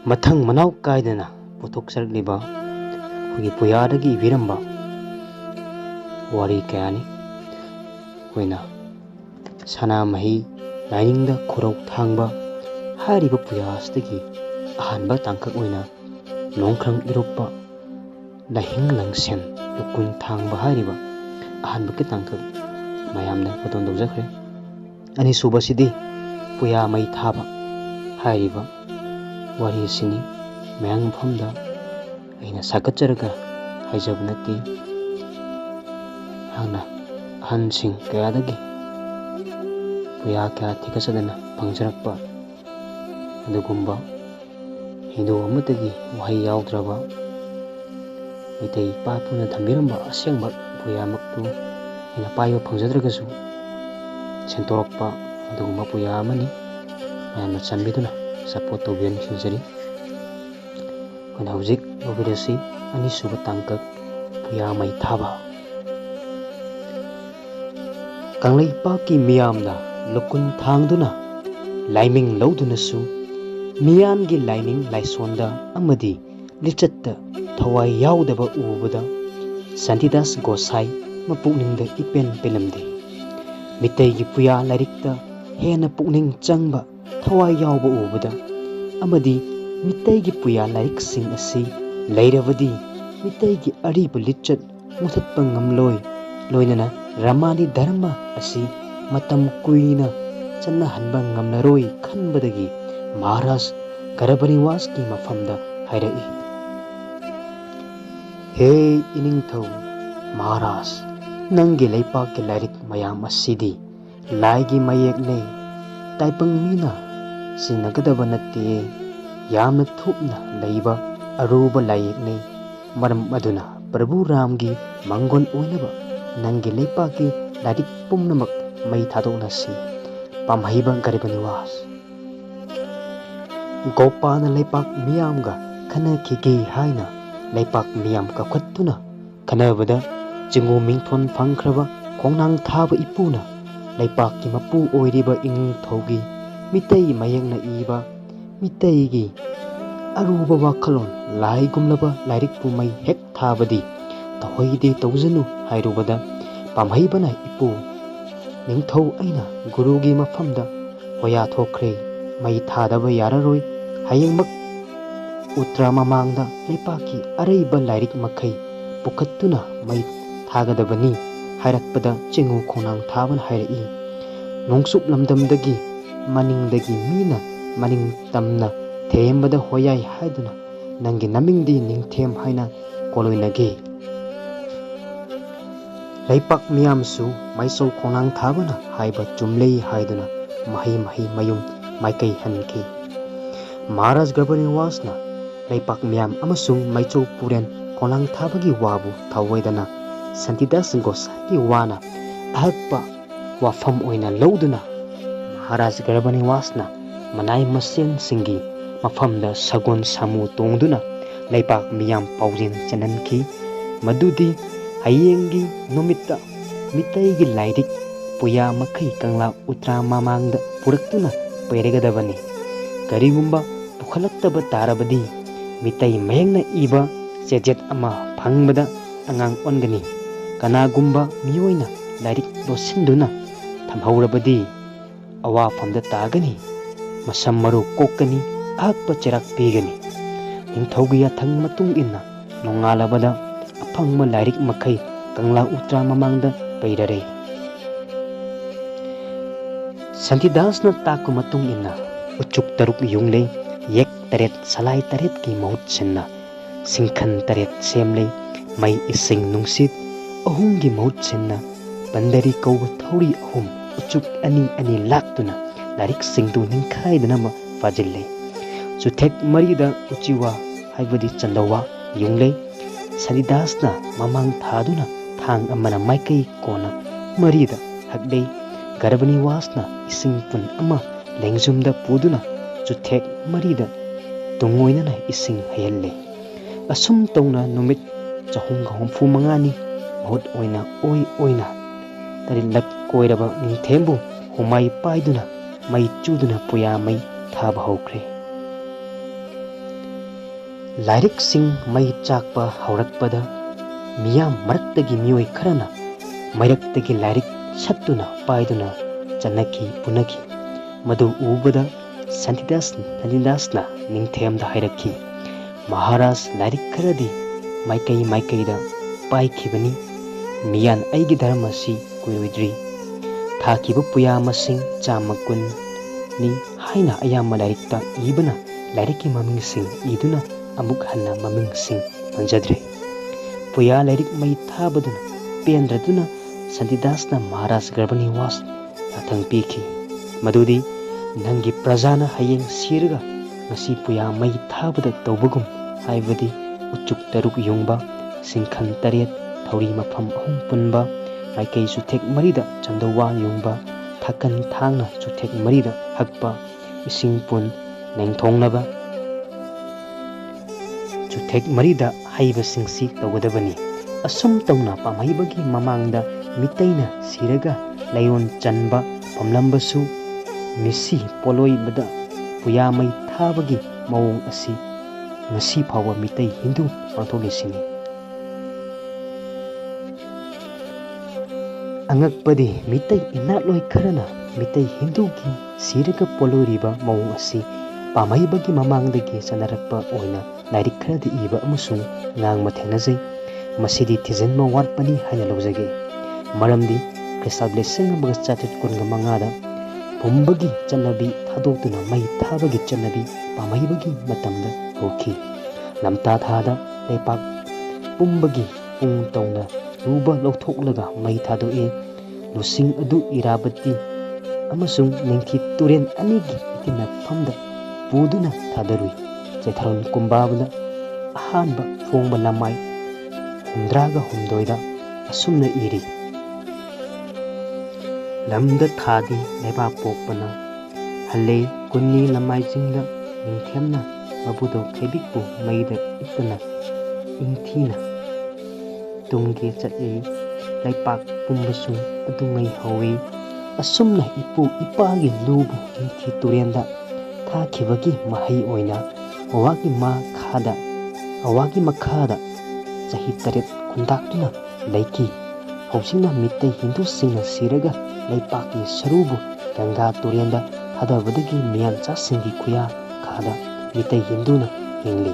Mathang manau kaidana puthok sarliba hogi puyadagi viramba wari kayani hoina SANAMAHI LAININGDA KHUROU THANGBA hyriba puyasdagi ahanba tangkak oina nongkrang irupa lahing langsen lukun thangba hyriba ahanba ke tangkak mayamna paton dawjakhre ani subasidi puya mai thaba hyriba wari sini mayang phomda aina sakacharaga haijab nati hana hansing kayadagi puya kya thikasadana phangjarakpa adugumba hindu amatagi wahai yaudraba mitai papuna thambiramba asengba puya maktu ina payo phangjadragasu sentorokpa adugumba puya amani mayamna chanbiduna support tobien hinjari wana hujik obirasi ani suba tangkak puya mai thaba kanglai paki miyamna lukun thangduna laiming lawdunasu miyangi laining laisonda amadi lichatta thawai yaudaba ubada Santidas Gosai mapukningda ipen pelamde mitaygi puya larikta hena pukning changba thawai yauba ubada amadi mitaygi puya larik sing asi leiravadi mitaygi ariba lichat muthatpa ngamloi loinana ramani dharma asi matam kuina channa hanba ngamnaroi khanbadagi Maharaj Garabaniwas ki mafamda hairai he iningthau Maharaj nangi leipa ke larik mayam asidi laigi mayek le taipang mina sinagadaba natte yamna thupna leiba aruba layek ne maram aduna Prabhu Ramgi mangon oinaba nangi leipa ki larik pumnamak mai thadokna si pamhaiba Garabaniwas Gopana leipak miyamga khana khige haina leipak miyam ka khattuna khanabada jingu mingthon phangkhraba khongnang thaba ipuna leipak ki mapu oiriba ing thogi mitai mayengna iba mitai gi aruba wakhalon lai gumlaba lairik pumai hek thabadi tahoide tawjanu hairubada pamhaibana ipu ningthau aina gurugi mafamda hoya thokre mai thadaba yararoi hayengmak utra mamangda lepaki araiba lairik makai pukattuna mai thagadabani hairakpada chingu khonang thaban hairai nongsup lamdamdagi maningdagi mina maning tamna thembada hoyai haiduna nangi namingdi ningthem haina koloinage leipak miyamsu maisau khonang thabana haiba chumlei haiduna mahi mayum maikai hanki Maharaj Garabaniwasna leipak miyam amasung maichou puren khonang thabagi wabu thawaidana Santidas Gosai wana ahakpa wafam oina lawduna Maharaj Garabaniwasna manai masen singi mafamda sagon samu tongduna leipak miyam paujin chananki madudi hayengi numitta mitaigi lairik puya makai kangla utra mamangda puraktuna pairegadabani karigumba pukhalaktaba tarabadi mitai mayengna iba sejet ama phangbada angang ongani kanagumba miyoina lairik losinduna thamhaurabadi awafamda tagani masamaru kokani akpa cherak pigani ningthaugi yathang matung inna nongalabada aphangma lairik makai kangla utra mamangda pairare Santidasna taku matung inna uchuk taruk yungle yek taret salai taret ki maut senna singkhan taret semle mai ising nungsit ahum gi maut senna bandari kau thauri ahum uchuk ani laktuna larik singdu ningkhai dana ma fajille chuthek marida uchiwa haibadi chandawa yungle Santidasna mamang thaduna thang amana maikai kona marida hakdei Garabaniwasna ising pun ama lengjumda puduna chuthek marida tungoinana ising hayalle asum tongna numit chahung humfu mangani mahut oina tarilak koiraba ningthembu humai paiduna mai chuduna puya mai thaba hokre ꯂꯥꯏꯔꯤꯛꯁꯤꯡ ꯃꯩ ꯆꯥꯛꯄ ꯍꯧꯔꯛꯄꯗ ꯃꯤꯌꯥꯝ ꯃꯔꯛꯇꯒꯤ ꯃꯤꯑꯣꯏ ꯈꯔꯅ ꯃꯩꯔꯛꯇꯒꯤ ꯂꯥꯏꯔꯤꯛ ꯁꯠꯇꯨꯅ ꯄꯥꯏꯗꯨꯅ ꯆꯠꯅꯈꯤ ꯄꯨꯅꯈꯤ꯫ ꯃꯗꯨ ꯎꯕꯗ ꯁꯥꯟꯇꯤꯗꯥꯁꯅ ꯅꯤꯡꯊꯦꯝꯗ ꯍꯥꯏꯔꯛꯈꯤ, ꯃꯍꯥꯔꯥꯖ, ꯂꯥꯏꯔꯤꯛ ꯈꯔꯗꯤ ꯃꯥꯏꯀꯩ ꯃꯥꯏꯀꯩꯗ ꯄꯥꯏꯈꯤꯕꯅꯤ꯫ ꯃꯤꯌꯥꯟ ꯑꯩꯒꯤ ꯙꯔꯃꯁꯤ ꯀꯨꯏꯔꯣꯏꯗ꯭ꯔꯤ꯫ ꯊꯥꯈꯤꯕ ꯄꯨꯌꯥ ꯃꯁꯤꯡ 100 ꯍꯥꯏꯅ ꯑꯌꯥꯝꯕ ꯂꯥꯏꯔꯤꯛꯇ ꯏꯕꯅ ꯂꯥꯏꯔꯤꯛꯀꯤ ꯃꯃꯤꯡꯁꯤꯡ ꯏꯗꯨꯅ ꯑꯃꯨꯛ ꯍꯟꯅ ꯃꯃꯤꯡꯁꯤꯡ ꯐꯪꯖꯗ꯭ꯔꯦ꯫ ꯄꯨꯌꯥ ꯂꯥꯏꯔꯤꯛ ꯃꯩ ꯊꯥꯕꯗꯨꯅ ꯄꯦꯟꯗ꯭ꯔꯗꯨꯅ ꯁꯥꯟꯇꯤꯗꯥꯁꯅ ꯃꯍꯥꯔꯥꯖ ꯒꯔꯚꯅꯤꯋꯥꯁ ꯌꯥꯊꯪ ꯄꯤꯈꯤ ꯃꯗꯨꯗꯤ ꯅꯪꯒꯤ ꯄ꯭ꯔꯖꯥꯅ ꯍꯌꯦꯡ ꯁꯤꯔꯒ ꯉꯁꯤ ꯄꯨꯌꯥ ꯃꯩ ꯊꯥꯕꯗ ꯇꯧꯕꯒꯨꯝ, ꯍꯥꯏꯕꯗꯤ ꯎꯆꯨꯛ 6 ꯌꯨꯡꯕ, ꯁꯤꯡꯈꯟ 7, ꯊꯧꯔꯤ ꯃꯐꯝ 3 ꯄꯨꯟꯕ, ꯃꯥꯏꯀꯩ ꯆꯨꯊꯦꯛ 4ꯗ ꯆꯟꯗꯧꯋꯥ ꯌꯨꯡꯕ, ꯊꯥꯀꯟ ꯊꯥꯡꯅ ꯆꯨꯊꯦꯛ 4ꯗ ꯍꯛꯄ, ꯏꯁꯤꯡ ꯄꯨꯟ ꯂꯦꯡꯊꯣꯡꯅꯕ ꯆꯨꯊꯦꯛ 4ꯗ ꯍꯩꯕꯁꯤꯡꯁꯤ ꯇꯧꯒꯗꯕꯅꯤ꯫ ꯑꯁꯨꯝ ꯇꯧꯅ ꯄꯥꯝꯍꯩꯕꯒꯤ ꯃꯃꯥꯡꯗ ꯃꯤꯇꯩꯅ ꯁꯤꯔꯒ ꯂꯩꯔꯣꯟ ꯆꯟꯕ ꯄꯥꯝꯂꯝꯕꯁꯨ ꯃꯤꯁꯤ ꯄꯣꯂꯣꯏꯕꯗ ꯄꯨꯌꯥ ꯃꯩ ꯊꯥꯕꯒꯤ ꯃꯑꯣꯡ ꯑꯁꯤ ꯉꯁꯤ ꯐꯥꯎꯕ ꯃꯤꯇꯩ ꯍꯤꯟꯗꯨ ꯄꯥꯡꯊꯣꯛꯂꯤꯁꯤꯅꯤ꯫ ꯑꯉꯛꯄꯗꯤ ꯃꯤꯇꯩ ꯏꯅꯥꯠꯂꯣꯏ ꯈꯔꯅ ꯃꯤꯇꯩ ꯍꯤꯟꯗꯨꯒꯤ ꯁꯤꯔꯒ ꯄꯣꯂꯣꯏꯔꯤꯕ ꯃꯑꯣꯡ ꯑꯁꯤ ꯄꯥꯝꯍꯩꯕꯒꯤ ꯃꯃꯥꯡꯗꯒꯤ ꯆꯠꯅꯔꯛꯄ ꯑꯣꯏꯅ ꯂꯥꯏꯔꯤꯛ ꯈꯔꯗ ꯏꯕ ꯑꯃꯁꯨꯡ ꯉꯥꯡꯕ ꯊꯦꯡꯅꯖꯩ꯫ ꯃꯁꯤꯗꯤ ꯊꯤꯖꯤꯟꯕ ꯋꯥꯠꯄꯅꯤ ꯍꯥꯏꯅ ꯂꯧꯖꯒꯦ꯫ ꯃꯔꯝꯗꯤ ꯈ꯭ꯔꯤꯁꯇ 1935ꯗ ꯐꯨꯝꯕꯒꯤ ꯆꯠꯅꯕꯤ ꯊꯥꯗꯣꯛꯇꯨꯅ ꯃꯩ ꯊꯥꯕꯒꯤ ꯆꯠꯅꯕꯤ ꯄꯥꯝꯍꯩꯕꯒꯤ ꯃꯇꯝꯗ ꯍꯧꯈꯤ꯫ ꯂꯝꯇꯥ ꯊꯥꯗ ꯂꯩꯄꯥꯛ ꯄꯨꯝꯕꯒꯤ ꯄꯨꯡ ꯇꯧꯅ ꯂꯨꯕ ꯂꯧꯊꯣꯛꯂꯒ ꯃꯩ ꯊꯥꯗꯣꯛꯏ꯫ ꯂꯨꯁꯤꯡ ꯑꯗꯨ ꯏꯔꯥꯕꯇꯤ ꯑꯃꯁꯨꯡ ꯅꯤꯡꯊꯤ ꯇꯨꯔꯦꯜ ꯑꯅꯤꯒꯤ ꯏꯇꯤꯟꯅꯐꯝꯗ ꯄꯨꯗꯨꯅ ꯊꯥꯗꯔꯨꯏ꯫ ꯆꯩꯊꯥꯔꯣꯟ ꯀꯨꯝꯕꯥꯕꯗ ꯑꯍꯥꯟꯕ ꯐꯣꯡꯕ ꯂꯃꯥꯏ 82ꯗ ꯑꯁꯨꯝꯅ ꯏꯔꯤ: ꯂꯝꯗ ꯊꯥꯗꯤ ꯂꯩꯕꯥꯛ ꯄꯣꯛꯄꯅ ꯍꯜꯂꯦ ꯀꯨꯟꯅꯤ ꯂꯃꯥꯏꯖꯤꯡꯗ ꯅꯤꯡꯊꯦꯝꯅ ꯃꯕꯨꯗꯧ ꯈꯩꯕꯤꯛꯄꯨ ꯃꯩꯗ ꯏꯠꯇꯨꯅ ꯏꯪꯊꯤꯅ ꯇꯨꯡꯒꯤ ꯆꯠꯏ ꯂꯩꯄꯥꯛ ꯄꯨꯝꯕꯁꯨ ꯑꯗꯨꯉꯩ ꯍꯧꯏ꯫ ꯑꯁꯨꯝꯅ ꯏꯄꯨ ꯏꯄꯥꯒꯤ ꯂꯨꯕꯨ ꯅꯤꯡꯊꯤ ꯇꯨꯔꯦꯟꯗ ꯊꯥꯈꯤꯕꯒꯤ ꯃꯍꯩ ꯑꯣꯏꯅ ꯑꯋꯥꯒꯤ ꯃꯈꯥꯗ ꯆꯍꯤ 7 ꯈꯨꯟꯇꯥꯛꯇꯨꯅ ꯂꯩꯈꯤ꯫ ꯍꯧꯖꯤꯛꯅ ꯃꯤꯇꯩ ꯍꯤꯟꯗꯨꯁꯤꯡꯅ ꯁꯤꯔꯒ ꯂꯩꯄꯥꯛꯀꯤ ꯁꯔꯨꯕꯨ ꯒꯪꯒꯥ ꯇꯨꯔꯦꯟꯗ ꯊꯥꯗꯕꯗꯒꯤ ꯃꯤꯌꯥꯟꯆꯥꯁꯤꯡꯒꯤ ꯈꯨꯌꯥ ꯈꯥꯗ ꯃꯤꯇꯩ ꯍꯤꯟꯗꯨꯅ ꯍꯤꯡꯂꯤ꯫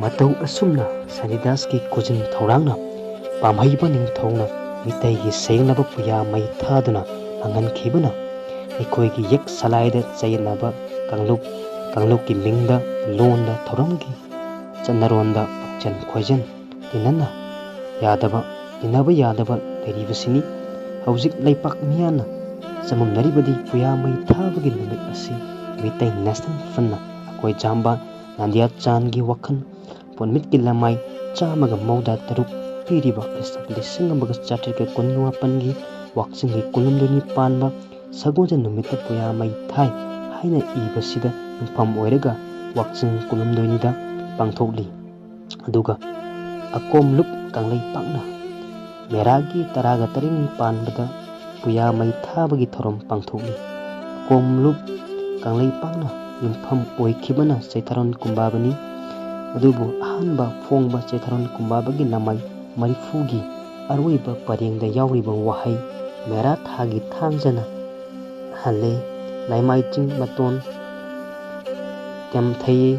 ꯃꯇꯧ ꯑꯁꯨꯝꯅ ꯁꯥꯟꯇꯤꯗꯥꯁꯀꯤ ꯈꯨꯖꯤꯟ ꯊꯧꯔꯥꯡꯅ ꯄꯥꯝꯍꯩꯕ ꯅꯤꯡꯊꯧꯅ ꯃꯤꯇꯩꯒꯤ ꯁꯦꯡꯂꯕ ꯄꯨꯌꯥ ꯃꯩ ꯊꯥꯗꯨꯅ ꯐꯪꯍꯟꯈꯤꯕꯅ ꯑꯩꯈꯣꯏꯒꯤ ꯌꯦꯛ ꯁꯂꯥꯏꯗ ꯆꯌꯦꯠꯅꯕ ꯀꯥꯡꯂꯨꯞꯀꯤ ꯃꯤꯡꯗ, ꯂꯣꯟꯗ, ꯊꯧꯔꯝꯒꯤ ꯆꯠꯅꯔꯣꯟꯗ ꯄꯨꯛꯆꯦꯟ ꯈꯣꯏꯖꯦꯟ ꯇꯤꯟꯅꯕ ꯌꯥꯗꯕ ꯂꯩꯔꯤꯕꯁꯤꯅꯤ꯫ ꯍꯧꯖꯤꯛ ꯂꯩꯄꯥꯛ ꯃꯤꯌꯥꯝꯅ ꯆꯃꯝꯅꯔꯤꯕꯗꯤ ꯄꯨꯌꯥ ꯃꯩ ꯊꯥꯕꯒꯤ ꯅꯨꯃꯤꯠ ꯑꯁꯤ ꯃꯤꯇꯩ ꯅꯦꯁꯅꯦꯜ ꯐ꯭ꯔꯟꯠꯅ ꯑꯩꯈꯣꯏ ꯖꯥꯝꯕ ꯅꯥꯗꯤꯌꯥꯆꯥꯟꯒꯤ ꯋꯥꯈꯜ ꯄꯣꯟꯃꯤꯠꯀꯤ ꯂꯃꯥꯏ 193 ꯄꯤꯔꯤꯕ ꯈ꯭ꯔꯤꯁꯇ 1918ꯒꯤ ꯋꯥꯛꯆꯤꯡꯒꯤ ꯀꯨꯟꯍꯨꯝꯗꯣꯏꯅꯤ ꯄꯥꯟꯕ ꯁꯒꯣꯜꯁꯦꯟ ꯅꯨꯃꯤꯠꯇ ꯄꯨꯌꯥ ꯃꯩ ꯊꯥꯏ ꯍꯥꯏꯅ ꯏꯕꯁꯤꯗ ꯌꯨꯝꯐꯝ ꯑꯣꯏꯔꯒ ꯋꯥꯛꯆꯤꯡ ꯀꯨꯟꯍꯨꯝꯗꯣꯏꯅꯤꯗ ꯄꯥꯡꯊꯣꯛꯂꯤ꯫ ꯑꯗꯨꯒ ꯑꯀꯣꯝꯂꯨꯞ ꯀꯪꯂꯩꯄꯥꯛꯅ ꯃꯦꯔꯥꯒꯤ 18ꯅꯤ ꯄꯥꯟꯕꯗ ꯄꯨꯌꯥ ꯃꯩ ꯊꯥꯕꯒꯤ ꯊꯧꯔꯝ ꯄꯥꯡꯊꯣꯛꯂꯤ꯫ ꯑꯀꯣꯝꯂꯨꯞ ꯀꯪꯂꯩꯄꯥꯛꯅ ꯌꯨꯝꯐꯝ ꯑꯣꯏꯈꯤꯕꯅ ꯆꯩꯊꯥꯔꯣꯟ ꯀꯨꯝꯕꯥꯕꯅꯤ꯫ ꯑꯗꯨꯕꯨ ꯑꯍꯥꯟꯕ ꯐꯣꯡꯕ ꯆꯩꯊꯥꯔꯣꯟ ꯀꯨꯝꯕꯥꯕꯒꯤ ꯂꯃꯥꯏ 30ꯒꯤ ꯑꯔꯣꯏꯕ ꯄꯔꯦꯡꯗ ꯌꯥꯎꯔꯤꯕ ꯋꯥꯍꯩ ꯃꯦꯔꯥ ꯊꯥꯒꯤ ꯊꯥꯡꯖꯅ ꯍꯜꯂꯦ ꯂꯩꯃꯥꯏꯆꯤꯡ ꯃꯇꯣꯟ ꯇꯦꯝꯊꯩꯌꯦ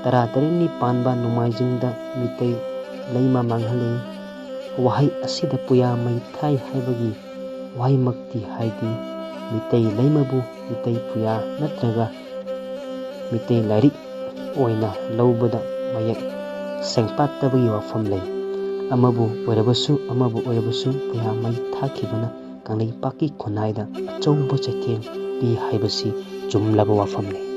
18ꯅꯤ ꯄꯥꯟꯕ ꯅꯣꯡꯃꯥꯏꯖꯤꯡꯗ ꯃꯤꯇꯩ ꯂꯩꯃ ꯃꯥꯡꯍꯜꯂꯦ꯫ ꯋꯥꯍꯩ ꯑꯁꯤꯗ ꯄꯨꯌꯥ ꯃꯩ ꯊꯥꯏ ꯍꯥꯏꯕꯒꯤ ꯋꯥꯍꯩꯃꯛꯇꯤ ꯍꯥꯏꯗꯦ꯫ ꯃꯤꯇꯩ ꯂꯩꯃꯕꯨ ꯃꯤꯇꯩ ꯄꯨꯌꯥ ꯅꯠꯇ꯭ꯔꯒ ꯃꯤꯇꯩ ꯂꯥꯏꯔꯤꯛ ꯑꯣꯏꯅ ꯂꯧꯕꯗ ꯃꯌꯦꯛ ꯁꯦꯡꯄꯥꯠꯇꯕꯒꯤ ꯋꯥꯐꯝ ꯂꯩ꯫ ꯑꯃꯕꯨ ꯑꯣꯏꯔꯕꯁꯨ ꯄꯨꯌꯥ ꯃꯩ ꯊꯥꯈꯤꯕꯅ ꯀꯪꯂꯩꯄꯥꯛꯀꯤ ꯈꯨꯟꯅꯥꯏꯗ ꯑꯆꯧꯕ ꯆꯩꯊꯦꯡ ꯄꯤ ꯍꯥꯏꯕꯁꯤ ꯆꯨꯝꯂꯕ ꯋꯥꯐꯝꯅꯤ꯫